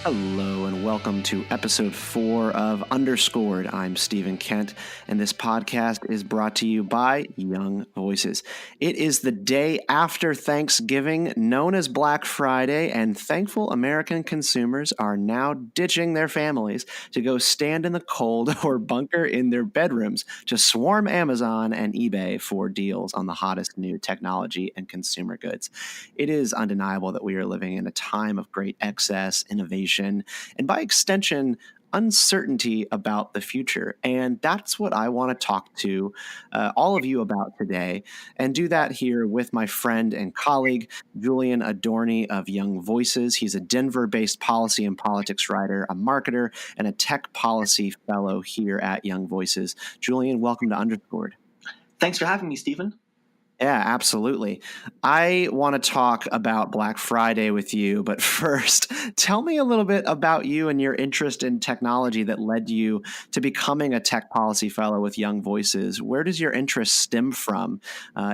Hello and welcome to episode 4 of Underscored. I'm Stephen Kent, and this podcast is brought to you by Young Voices. It is the day after Thanksgiving, known as Black Friday, and thankful American consumers are now ditching their families to go stand in the cold or bunker in their bedrooms to swarm Amazon and eBay for deals on the hottest new technology and consumer goods. It is undeniable that we are living in a time of great excess, innovation, and by extension, uncertainty about the future. And that's what I want to talk to all of you about today, and do that here with my friend and colleague, Julian Adorney of Young Voices. He's a Denver-based policy and politics writer, a marketer, and a tech policy fellow here at Young Voices. Julian, welcome to Underscored. Thanks for having me, Stephen. Yeah, absolutely. I want to talk about Black Friday with you, but first, tell me a little bit about you and your interest in technology that led you to becoming a tech policy fellow with Young Voices. Where does your interest stem from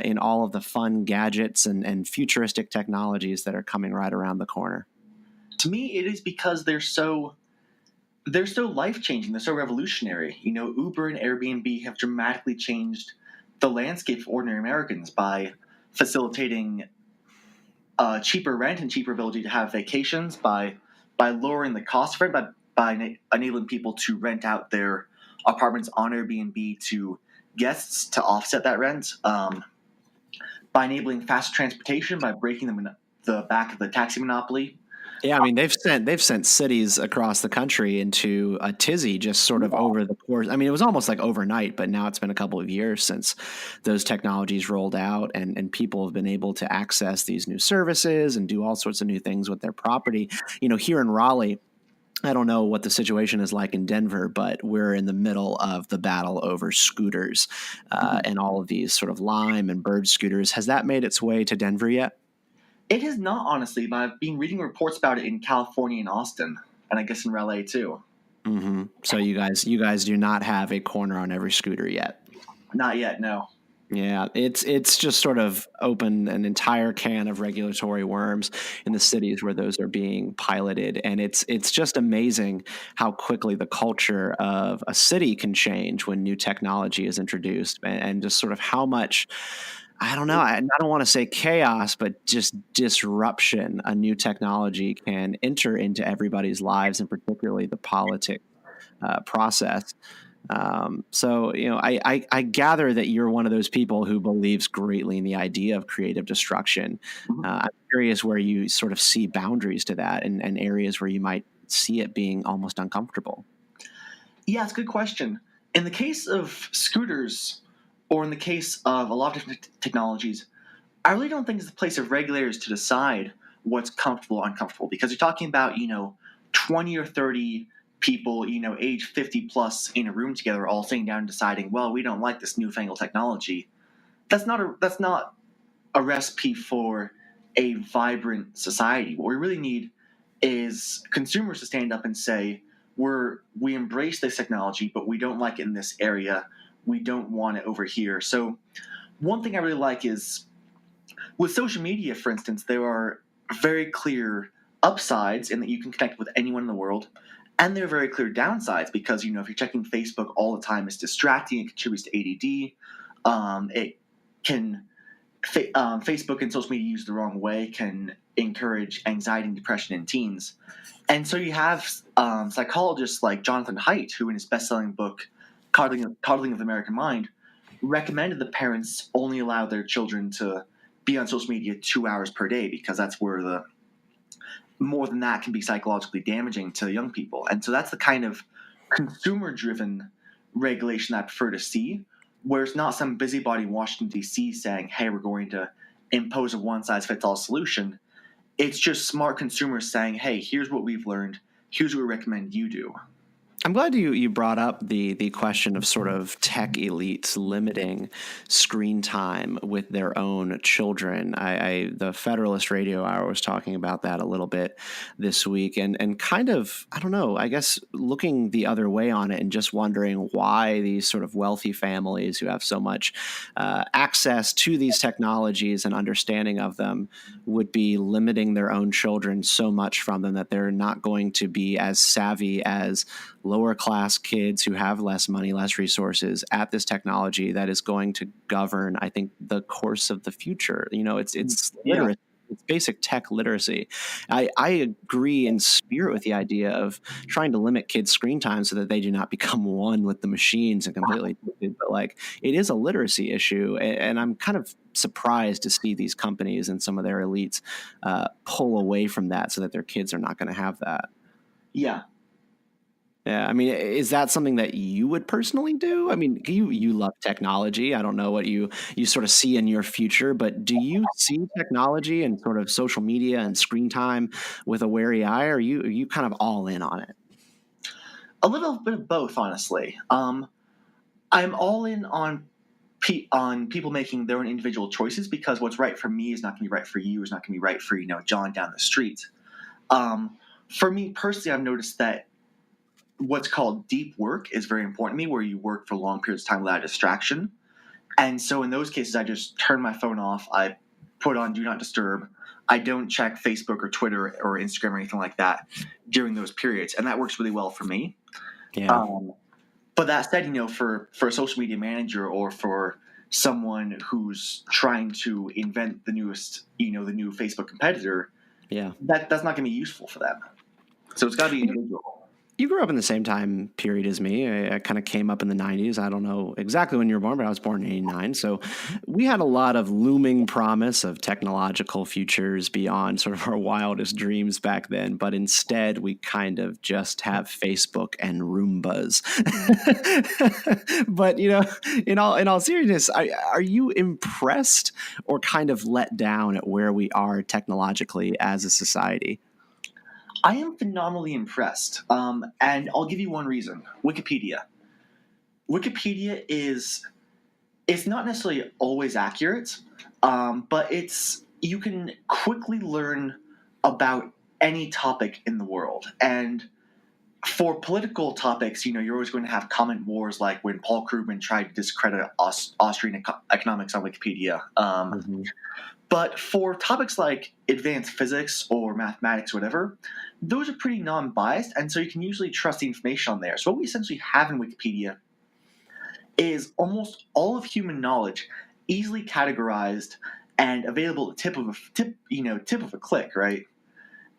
in all of the fun gadgets and futuristic technologies that are coming right around the corner? To me, it is because they're so life-changing. They're so revolutionary. You know, Uber and Airbnb have dramatically changed the landscape for ordinary Americans by facilitating cheaper rent and cheaper ability to have vacations, by lowering the cost of rent, by enabling people to rent out their apartments on Airbnb to guests to offset that rent, by enabling faster transportation, by breaking the back of the taxi monopoly. Yeah, I mean they've sent cities across the country into a tizzy just sort of over the course. I mean, it was almost like overnight, but now it's been a couple of years since those technologies rolled out, and people have been able to access these new services and do all sorts of new things with their property. You know, here in Raleigh, I don't know what the situation is like in Denver, but we're in the middle of the battle over scooters and all of these sort of Lime and Bird scooters. Has that made its way to Denver yet? It has not, honestly, but I've been reading reports about it in California and Austin, and I guess in Raleigh too. Mm-hmm. So you guys do not have a corner on every scooter yet. Not yet, no. Yeah, it's just sort of opened an entire can of regulatory worms in the cities where those are being piloted, and it's just amazing how quickly the culture of a city can change when new technology is introduced, and just sort of how much. I don't know. I don't want to say chaos, but just disruption a new technology can enter into everybody's lives, and particularly the politic process. So, you know, I gather that you're one of those people who believes greatly in the idea of creative destruction. I'm curious where you sort of see boundaries to that, and areas where you might see it being almost uncomfortable. Yeah, it's a good question. In the case of scooters, or in the case of a lot of different technologies, I really don't think it's the place of regulators to decide what's comfortable or uncomfortable, because you're talking about, 20 or 30 people, age 50 plus in a room together, all sitting down and deciding, well, we don't like this newfangled technology. That's not a recipe for a vibrant society. What we really need is consumers to stand up and say, we embrace this technology, but we don't like it in this area. We don't want it over here. So one thing I really like is, with social media, for instance, there are very clear upsides in that you can connect with anyone in the world, and there are very clear downsides because, if you're checking Facebook all the time, it's distracting. It contributes to ADD. It can Facebook and social media used the wrong way can encourage anxiety and depression in teens. And so you have psychologists like Jonathan Haidt, who in his best-selling book, Coddling of the American Mind, recommended that parents only allow their children to be on social media 2 hours per day, because that's where more than that can be psychologically damaging to young people. And so that's the kind of consumer-driven regulation I prefer to see, where it's not some busybody in Washington, D.C. saying, hey, we're going to impose a one-size-fits-all solution. It's just smart consumers saying, hey, here's what we've learned. Here's what we recommend you do. I'm glad you brought up the question of sort of tech elites limiting screen time with their own children. The Federalist Radio Hour was talking about that a little bit this week, and kind of, I don't know, I guess looking the other way on it and just wondering why these sort of wealthy families who have so much access to these technologies and understanding of them would be limiting their own children so much from them that they're not going to be as savvy as lower class kids who have less money, less resources at this technology that is going to govern, I think, the course of the future. It's Yeah. literacy. It's basic tech literacy. I agree in spirit with the idea of trying to limit kids' screen time so that they do not become one with the machines and completely addicted. But like, it is a literacy issue, and I'm kind of surprised to see these companies and some of their elites pull away from that so that their kids are not going to have that. Yeah. Yeah, I mean, is that something that you would personally do? I mean, you love technology. I don't know what you sort of see in your future, but do you see technology and sort of social media and screen time with a wary eye, or are you kind of all in on it? A little bit of both, honestly. I'm all in on people making their own individual choices, because what's right for me is not going to be right for you, is not going to be right for John down the street. For me personally, I've noticed that what's called deep work is very important to me, where you work for long periods of time without distraction. And so in those cases, I just turn my phone off. I put on Do Not Disturb. I don't check Facebook or Twitter or Instagram or anything like that during those periods, and that works really well for me. Yeah. But that said, for a social media manager, or for someone who's trying to invent the new Facebook competitor, Yeah. that's not going to be useful for them. So it's got to be individual. You grew up in the same time period as me. I kind of came up in the 90s. I don't know exactly when you were born, but I was born in 89. So we had a lot of looming promise of technological futures beyond sort of our wildest dreams back then. But instead, we kind of just have Facebook and Roombas. But, in all seriousness, are you impressed or kind of let down at where we are technologically as a society? I am phenomenally impressed, and I'll give you one reason. Wikipedia. Wikipedia it's not necessarily always accurate, but you can quickly learn about any topic in the world. And for political topics, you're always going to have comment wars, like when Paul Krugman tried to discredit Austrian economics on Wikipedia. But for topics like advanced physics or mathematics or whatever, those are pretty non-biased, and so you can usually trust the information on there. So what we essentially have in Wikipedia is almost all of human knowledge easily categorized and available at the tip of a click, right?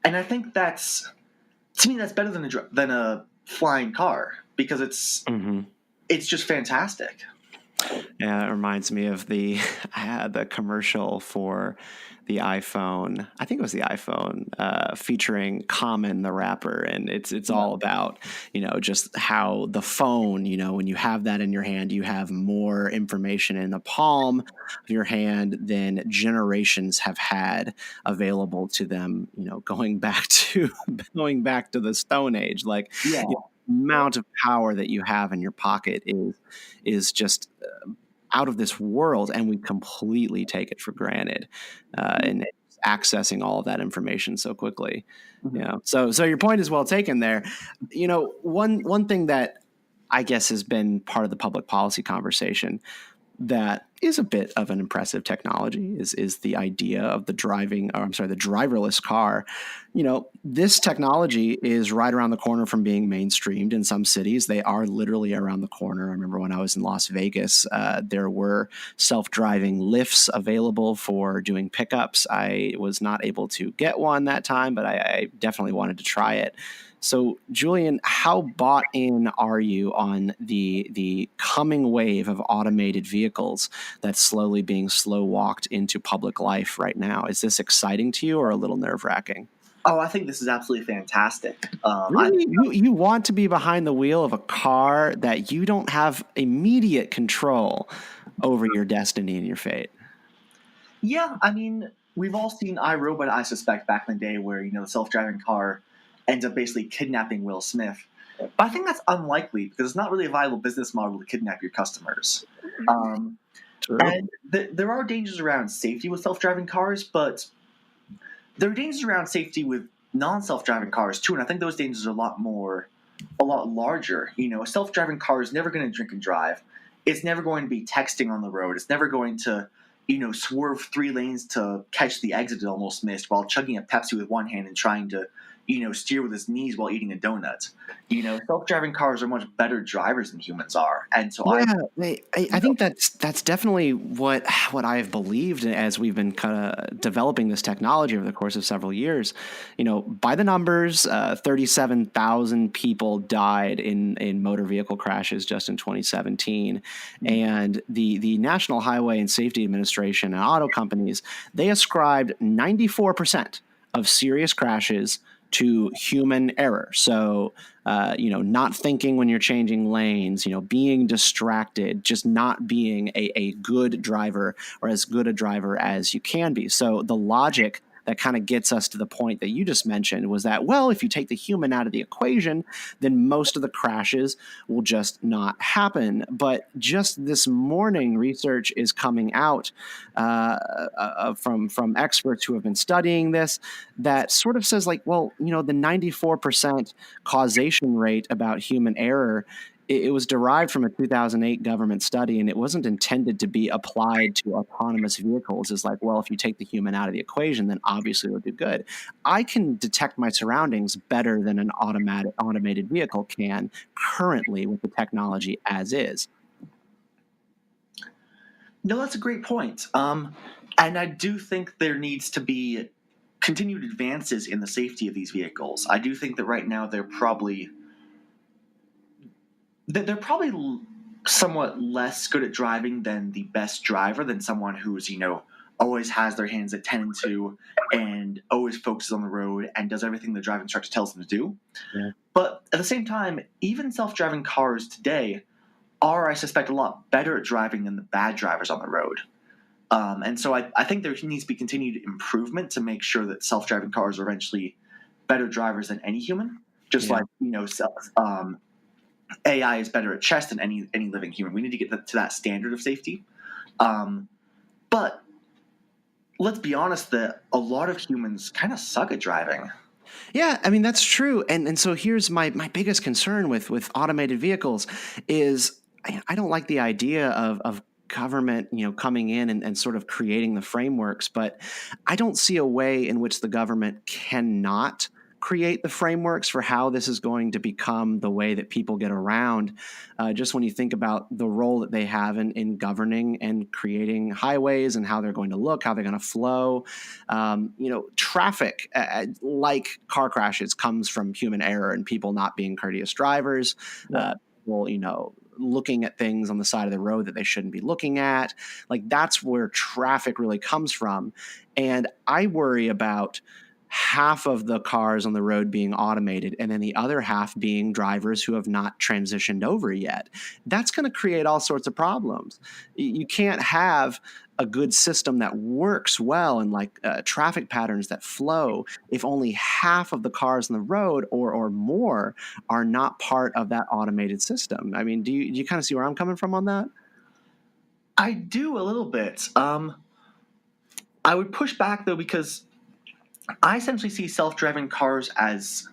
And I think to me that's better than a flying car, because it's just fantastic. Yeah, it reminds me of the commercial for the iPhone. I think it was the iPhone featuring Common the rapper, and it's all about just how the phone, when you have that in your hand, you have more information in the palm of your hand than generations have had available to them. Going back to the Stone Age, like. Yeah. Amount of power that you have in your pocket is just out of this world, and we completely take it for granted, and accessing all of that information so quickly. So your point is well taken there. One thing that I guess has been part of the public policy conversation that is a bit of an impressive technology is the idea of the driverless car. This technology is right around the corner from being mainstreamed in some cities. They are literally around the corner. I remember when I was in Las Vegas, there were self-driving lifts available for doing pickups. I was not able to get one that time, but I definitely wanted to try it. So, Julian, how bought in are you on the coming wave of automated vehicles that's slowly being slow-walked into public life right now? Is this exciting to you or a little nerve-wracking? Oh, I think this is absolutely fantastic. Really? You want to be behind the wheel of a car that you don't have immediate control over your destiny and your fate? Yeah, I mean, we've all seen iRobot, I suspect, back in the day, where the self-driving car ends up basically kidnapping Will Smith. But I think that's unlikely because it's not really a viable business model to kidnap your customers. Um, True. and there are dangers around safety with self-driving cars, but there are dangers around safety with non-self-driving cars too, and I think those dangers are a lot larger. A self-driving car is never going to drink and drive. It's never going to be texting on the road. It's never going to, swerve 3 lanes to catch the exit it almost missed while chugging a Pepsi with one hand and trying to, steer with his knees while eating a donut. Self-driving cars are much better drivers than humans are, and so Yeah, I think that's definitely what I have believed as we've been kind of developing this technology over the course of several years. By the numbers, 37,000 people died in motor vehicle crashes just in 2017, and the National Highway and Safety Administration and auto companies, they ascribed 94% of serious crashes to human error. So, not thinking when you're changing lanes, being distracted, just not being a good driver or as good a driver as you can be. So the logic that kind of gets us to the point that you just mentioned was that, well, if you take the human out of the equation, then most of the crashes will just not happen. But just this morning, research is coming out from experts who have been studying this that sort of says like, well, the 94% causation rate about human error, it was derived from a 2008 government study, and it wasn't intended to be applied to autonomous vehicles. It's like, well, if you take the human out of the equation, then obviously it'll do good. I can detect my surroundings better than an automated vehicle can currently with the technology as is. No, that's a great point. And I do think there needs to be continued advances in the safety of these vehicles. I do think that right now they're probably somewhat less good at driving than the best driver, than someone who's always has their hands at 10 and 2 and always focuses on the road and does everything the driving instructor tells them to do. Yeah. But at the same time, even self-driving cars today are, I suspect, a lot better at driving than the bad drivers on the road. And so I think there needs to be continued improvement to make sure that self-driving cars are eventually better drivers than any human. Just Yeah. like AI is better at chess than any living human. We need to get to that standard of safety. But let's be honest that a lot of humans kind of suck at driving. Yeah, I mean that's true, and so here's my biggest concern with automated vehicles is I don't like the idea of government coming in and sort of creating the frameworks, but I don't see a way in which the government cannot create the frameworks for how this is going to become the way that people get around. Just when you think about the role that they have in governing and creating highways and how they're going to look, how they're going to flow. Traffic, like car crashes, comes from human error and people not being courteous drivers. People, looking at things on the side of the road that they shouldn't be looking at. Like that's where traffic really comes from. And I worry about half of the cars on the road being automated and then the other half being drivers who have not transitioned over yet. That's going to create all sorts of problems. You can't have a good system that works well and like traffic patterns that flow if only half of the cars on the road or more are not part of that automated system. I mean, do you kind of see where I'm coming from on that? I do a little bit. I would push back though because I essentially see self-driving cars as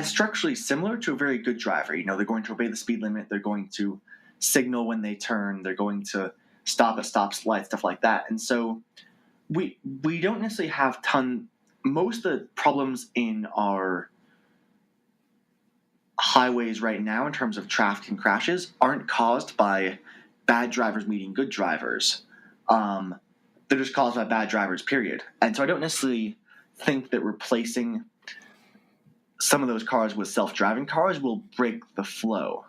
structurally similar to a very good driver. They're going to obey the speed limit. They're going to signal when they turn. They're going to stop at stop lights, stuff like that. And so we don't necessarily have most of the problems in our highways right now in terms of traffic and crashes aren't caused by bad drivers meeting good drivers. They're just caused by bad drivers, period. And so I don't necessarily think that replacing some of those cars with self-driving cars will break the flow.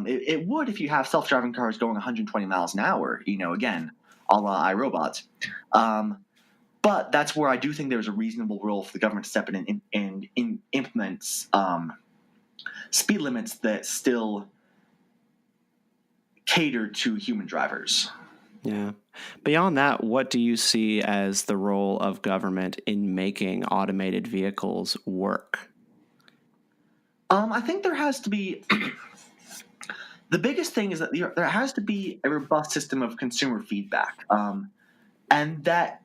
It would if you have self-driving cars going 120 miles an hour, again, a la iRobot. But that's where I do think there's a reasonable role for the government to step in and implement speed limits that still cater to human drivers. Yeah. Beyond that, what do you see as the role of government in making automated vehicles work? I think there has to be the biggest thing is that there has to be a robust system of consumer feedback, and that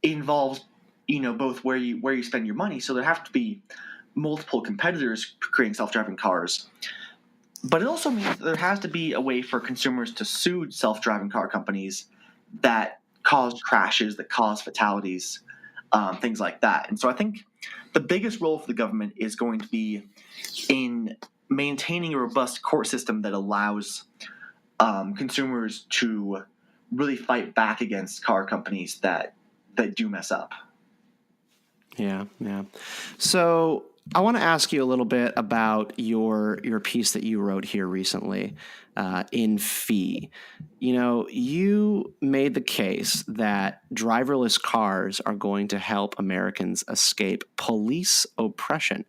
involves both where you spend your money. So there have to be multiple competitors creating self-driving cars, but it also means that there has to be a way for consumers to sue self-driving car companies that cause crashes, that cause fatalities, things like that. And so I think the biggest role for the government is going to be in maintaining a robust court system that allows consumers to really fight back against car companies that do mess up. Yeah. So I want to ask you a little bit about your piece that you wrote here recently in Fee. You made the case that driverless cars are going to help Americans escape police oppression.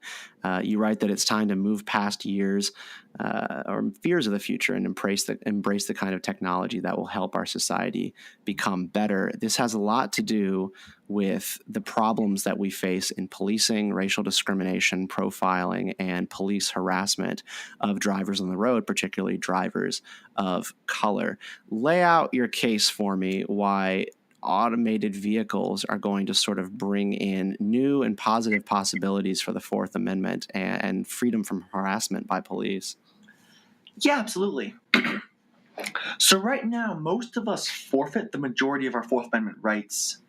You write that it's time to move past years or fears of the future and embrace the kind of technology that will help our society become better. This has a lot to do with the problems that we face in policing, racial discrimination, profiling, and police harassment of drivers on the road, particularly drivers of color. Lay out your case for me why automated vehicles are going to sort of bring in new and positive possibilities for the Fourth Amendment and freedom from harassment by police. Yeah, absolutely. So right now, most of us forfeit the majority of our Fourth Amendment rights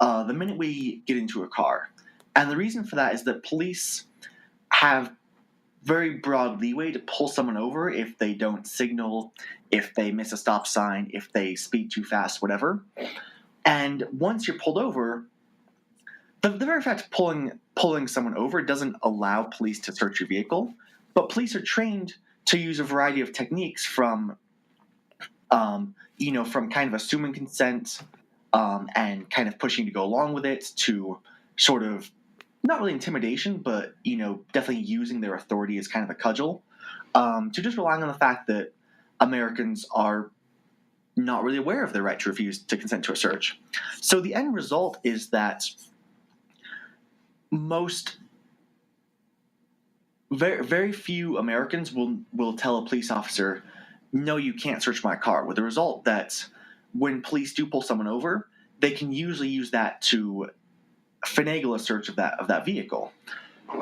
the minute we get into a car. And the reason for that is that police have very broad leeway to pull someone over if they don't signal, if they miss a stop sign, if they speed too fast, whatever. And once you're pulled over, the very fact of pulling someone over doesn't allow police to search your vehicle, but police are trained to use a variety of techniques from kind of assuming consent and kind of pushing to go along with it to sort of not really intimidation, but definitely using their authority as kind of a cudgel, to just relying on the fact that Americans are not really aware of their right to refuse to consent to a search. So the end result is that very, very few Americans will tell a police officer, no, you can't search my car, with the result that when police do pull someone over, they can usually use that to finagle a search of that vehicle.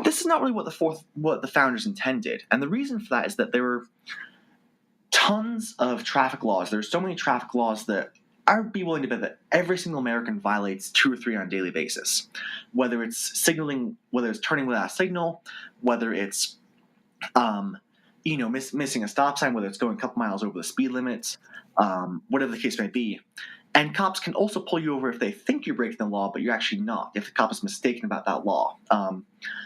This is not really what the founders intended, and the reason for that is that there were tons of traffic laws. There's so many traffic laws that I would be willing to bet that every single American violates 2 or 3 on a daily basis. Whether it's signaling, whether it's turning without a signal, whether it's missing a stop sign, whether it's going a couple miles over the speed limits, whatever the case may be. And cops can also pull you over if they think you're breaking the law, but you're actually not, if the cop is mistaken about that law.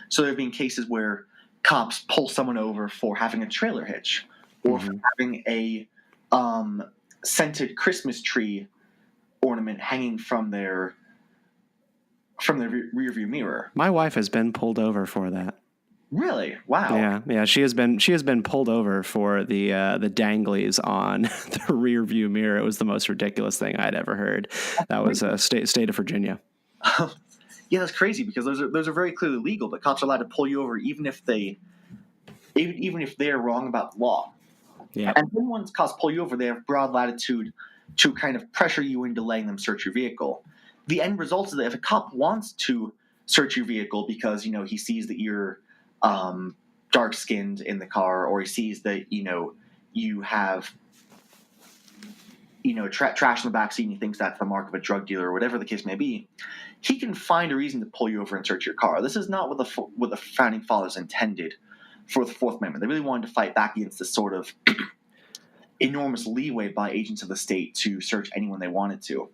So there have been cases where cops pull someone over for having a trailer hitch or for having a scented Christmas tree ornament hanging from their rear view mirror. My wife has been pulled over for that. Really? Wow. Yeah. She has been pulled over for the danglies on the rear view mirror. It was the most ridiculous thing I'd ever heard. That was state of Virginia. Yeah, that's crazy because those are very clearly legal. But cops are allowed to pull you over even if they're wrong about the law. Yeah. And then once cops pull you over, they have broad latitude to kind of pressure you into letting them search your vehicle. The end result is that if a cop wants to search your vehicle because he sees that you're dark-skinned in the car, or he sees that you have trash in the backseat and he thinks that's the mark of a drug dealer or whatever the case may be, he can find a reason to pull you over and search your car. This is not what the founding fathers intended for the Fourth Amendment. They really wanted to fight back against this sort of enormous leeway by agents of the state to search anyone they wanted to.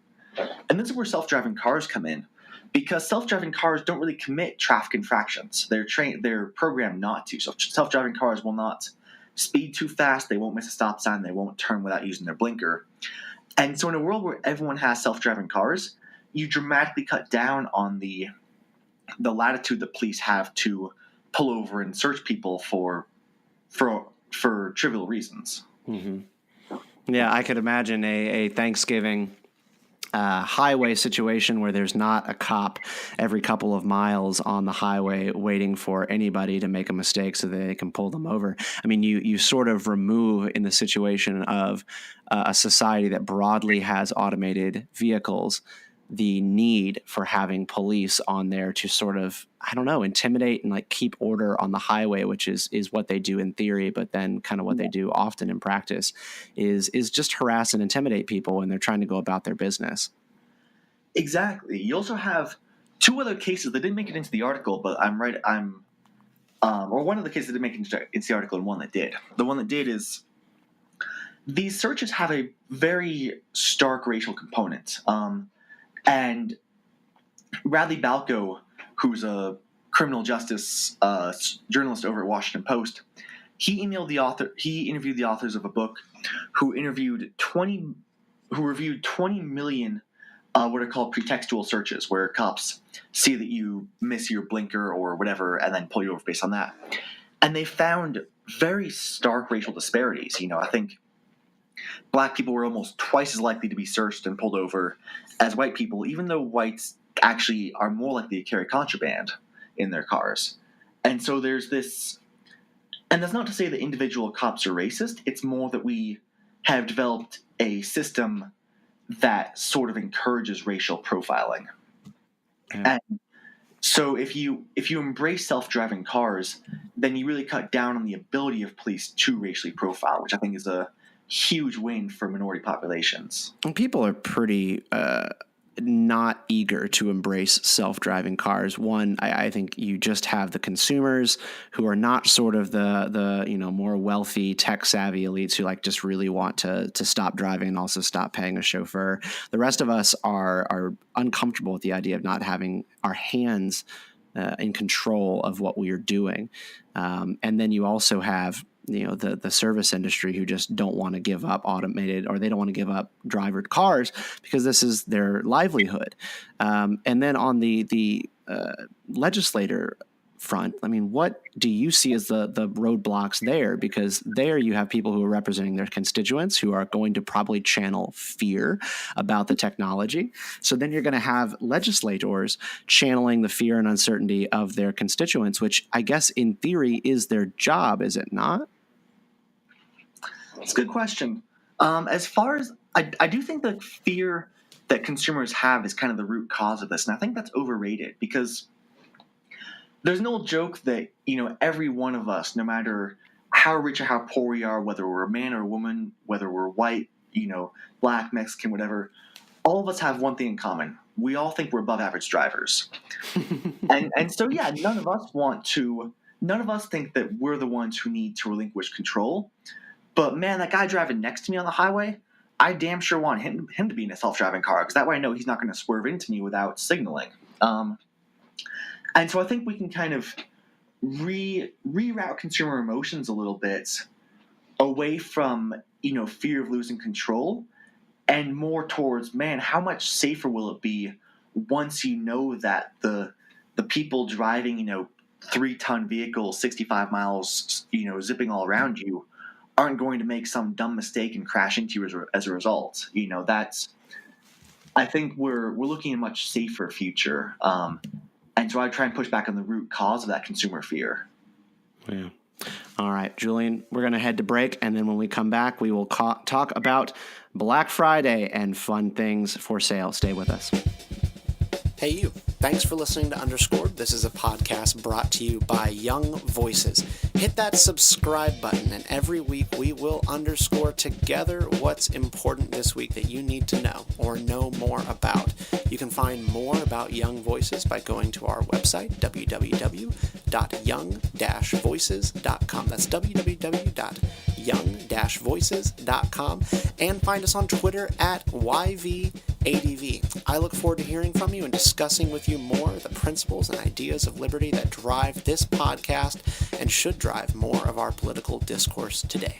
And this is where self-driving cars come in, because self-driving cars don't really commit traffic infractions. They're programmed not to. So self-driving cars will not speed too fast. They won't miss a stop sign. They won't turn without using their blinker. And so in a world where everyone has self-driving cars, you dramatically cut down on the latitude that police have to pull over and search people for trivial reasons. Mm-hmm. Yeah, I could imagine a Thanksgiving highway situation where there's not a cop every couple of miles on the highway waiting for anybody to make a mistake so that they can pull them over. I mean, you sort of remove in the situation of a society that broadly has automated vehicles the need for having police on there to sort of, I don't know, intimidate and like keep order on the highway, which is what they do in theory, but then kind of what they do often in practice is just harass and intimidate people when they're trying to go about their business. Exactly. You also have two other cases that didn't make it into the article, but or one of the cases that didn't make it into the article and one that did. The one that did is these searches have a very stark racial component. And Radley Balco, who's a criminal justice journalist over at Washington Post, he interviewed the authors of a book who reviewed 20 million what are called pretextual searches, where cops see that you miss your blinker or whatever and then pull you over based on that. And they found very stark racial disparities. I think black people were almost twice as likely to be searched and pulled over as white people, even though whites actually are more likely to carry contraband in their cars. And so there's this, and that's not to say that individual cops are racist. It's more that we have developed a system that sort of encourages racial profiling. Yeah. And so if you embrace self-driving cars, then you really cut down on the ability of police to racially profile, which I think is a huge win for minority populations. And people are pretty not eager to embrace self-driving cars. One, I think you just have the consumers who are not sort of the more wealthy, tech-savvy elites who like just really want to stop driving and also stop paying a chauffeur. The rest of us are uncomfortable with the idea of not having our hands in control of what we are doing. And then you also have the service industry who just don't want to give up automated, or they don't want to give up drivered cars because this is their livelihood. And then on the legislator front, I mean, what do you see as the roadblocks there? Because there you have people who are representing their constituents who are going to probably channel fear about the technology. So then you're going to have legislators channeling the fear and uncertainty of their constituents, which I guess in theory is their job, is it not? It's a good question. As far as I do think the fear that consumers have is kind of the root cause of this, and I think that's overrated because there's an old joke that every one of us, no matter how rich or how poor we are, whether we're a man or a woman, whether we're white, black, Mexican, whatever, all of us have one thing in common. We all think we're above average drivers. and so yeah, none of us think that we're the ones who need to relinquish control. But man, that guy driving next to me on the highway, I damn sure want him to be in a self-driving car, because that way I know he's not going to swerve into me without signaling. And so I think we can kind of reroute consumer emotions a little bit away from fear of losing control and more towards, man, how much safer will it be once you know that the people driving 3-ton vehicles 65 miles zipping all around you aren't going to make some dumb mistake and crash into you as a result. I think we're looking at a much safer future. And so I try and push back on the root cause of that consumer fear. Yeah. All right, Julian, we're going to head to break. And then when we come back, we will talk about Black Friday and fun things for sale. Stay with us. Hey, you. Thanks for listening to Underscored. This is a podcast brought to you by Young Voices. Hit that subscribe button, and every week we will underscore together what's important this week that you need to know or know more about. You can find more about Young Voices by going to our website, www.young-voices.com. That's www.young-voices.com, and find us on Twitter at YVADV. I look forward to hearing from you and discussing with you more the principles and ideas of liberty that drive this podcast and should drive more of our political discourse today.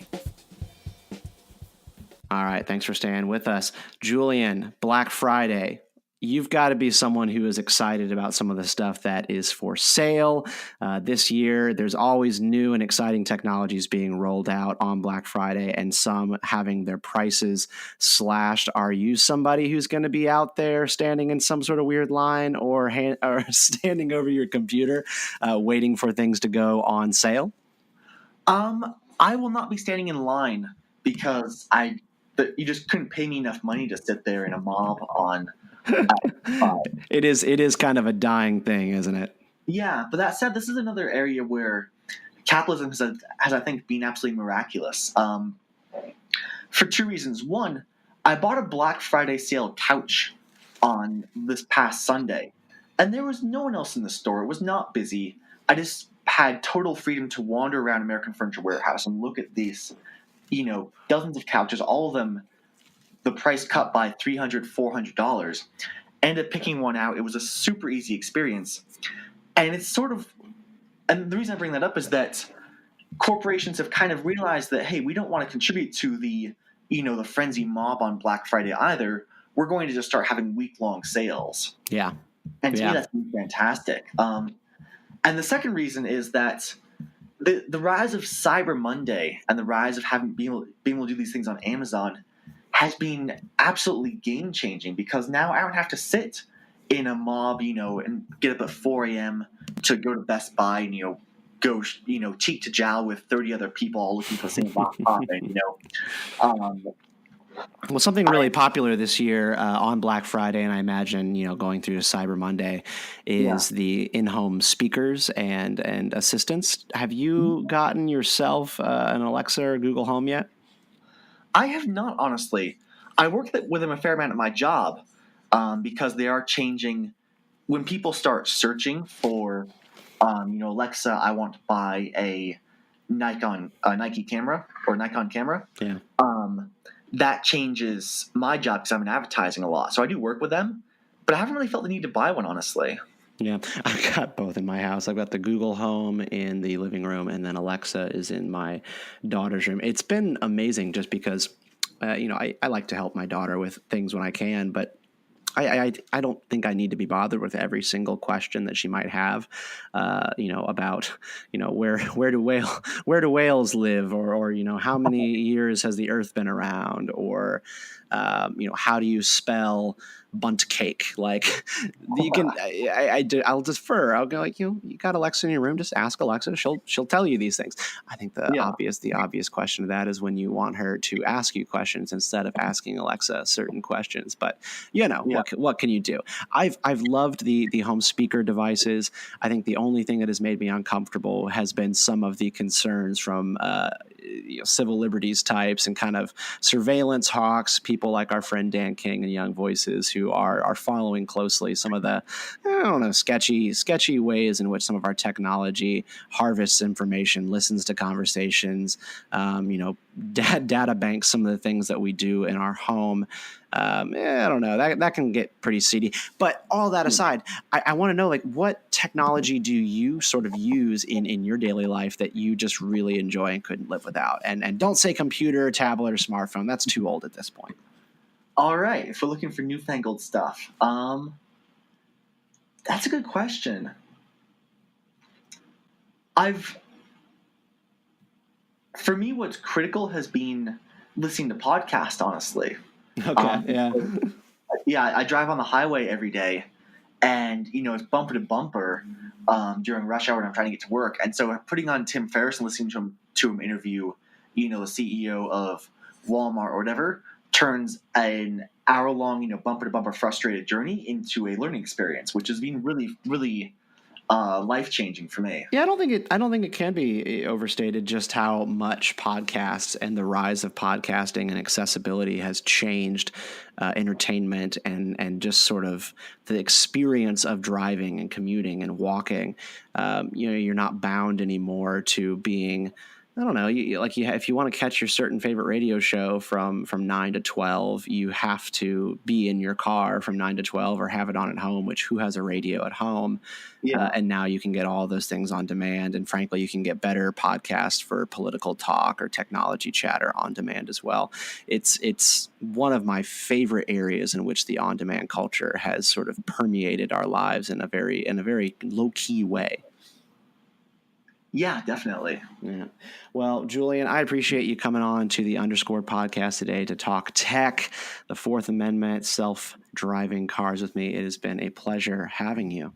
All right, thanks for staying with us. Julian, Black Friday, you've got to be someone who is excited about some of the stuff that is for sale this year. There's always new and exciting technologies being rolled out on Black Friday, and some having their prices slashed. Are you somebody who's going to be out there standing in some sort of weird line or standing over your computer waiting for things to go on sale? I will not be standing in line because you just couldn't pay me enough money to sit there in a mob on. It is kind of a dying thing, isn't it? Yeah, but that said, this is another area where capitalism has I think, been absolutely miraculous. For two reasons. One, I bought a Black Friday sale couch on this past Sunday, and there was no one else in the store. It was not busy. I just had total freedom to wander around American Furniture Warehouse and look at these, dozens of couches, all of them the price cut by $300, $400. Ended up picking one out. It was a super easy experience. And it's and the reason I bring that up is that corporations have kind of realized that, hey, we don't want to contribute to the frenzy mob on Black Friday either. We're going to just start having week-long sales. Yeah. And to me, that's fantastic. And the second reason is that the rise of Cyber Monday and the rise of being able to do these things on Amazon has been absolutely game-changing, because now I don't have to sit in a mob, and get up at 4 a.m. to go to Best Buy and, go, cheek to jowl with 30 other people all looking for the same laptop. And, well, something really popular this year on Black Friday, and I imagine, going through to Cyber Monday, is the in-home speakers and assistants. Have you gotten yourself an Alexa or Google Home yet? I have not, honestly. I work with them a fair amount at my job because they are changing. When people start searching for, Alexa, I want to buy a Nike camera or Nikon camera. Yeah. That changes my job because I'm in advertising a lot. So I do work with them, but I haven't really felt the need to buy one, honestly. Yeah, I've got both in my house. I've got the Google Home in the living room, and then Alexa is in my daughter's room. It's been amazing just because, I like to help my daughter with things when I can, but I don't think I need to be bothered with every single question that she might have, about, where do whales live, or how many years has the Earth been around, or, how do you spell bunt cake? Like, you can, I'll defer. I'll go like, you got Alexa in your room, just ask Alexa. She'll tell you these things. I think the obvious question to that is when you want her to ask you questions instead of asking Alexa certain questions. But what can you do? I've loved the home speaker devices. I think the only thing that has made me uncomfortable has been some of the concerns from civil liberties types and kind of surveillance hawks, people like our friend Dan King and Young Voices, who are following closely some of the, sketchy ways in which some of our technology harvests information, listens to conversations, data banks some of the things that we do in our home. I don't know. That can get pretty seedy. But all that aside, I want to know, what technology do you sort of use in your daily life that you just really enjoy and couldn't live without? And don't say computer, tablet, or smartphone. That's too old at this point. All right. If we're looking for newfangled stuff, that's a good question. For me, what's critical has been listening to podcasts, honestly. Okay, yeah, I drive on the highway every day, and it's bumper to bumper during rush hour when I'm trying to get to work. And so putting on Tim Ferriss and listening to him interview, the CEO of Walmart or whatever, turns an hour-long, bumper to bumper frustrated journey into a learning experience, which has been really, really life-changing for me. Yeah, I don't think it can be overstated just how much podcasts and the rise of podcasting and accessibility has changed entertainment and just sort of the experience of driving and commuting and walking. You're not bound anymore to being I don't know. If you want to catch your certain favorite radio show from 9 to 12, you have to be in your car from 9 to 12 or have it on at home, which who has a radio at home? Yeah. And now you can get all those things on demand. And frankly, you can get better podcasts for political talk or technology chatter on demand as well. It's one of my favorite areas in which the on-demand culture has sort of permeated our lives in a very low-key way. Yeah, definitely. Yeah. Well, Julian, I appreciate you coming on to the Underscored podcast today to talk tech, the Fourth Amendment, self-driving cars with me. It has been a pleasure having you.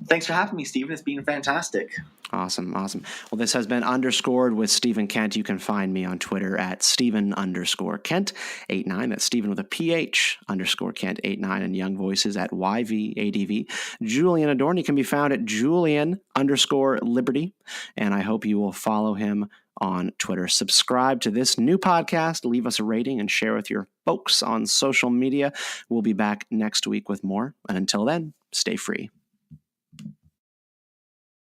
Thanks for having me, Stephen. It's been fantastic. Awesome. Well, this has been Underscored with Stephen Kent. You can find me on Twitter at Stephen_Kent89. That's Stephen with a PH _Kent89, and Young Voices at YVADV. Julian Adorney can be found at Julian_Liberty, and I hope you will follow him on Twitter. Subscribe to this new podcast, leave us a rating, and share with your folks on social media. We'll be back next week with more. And until then, stay free.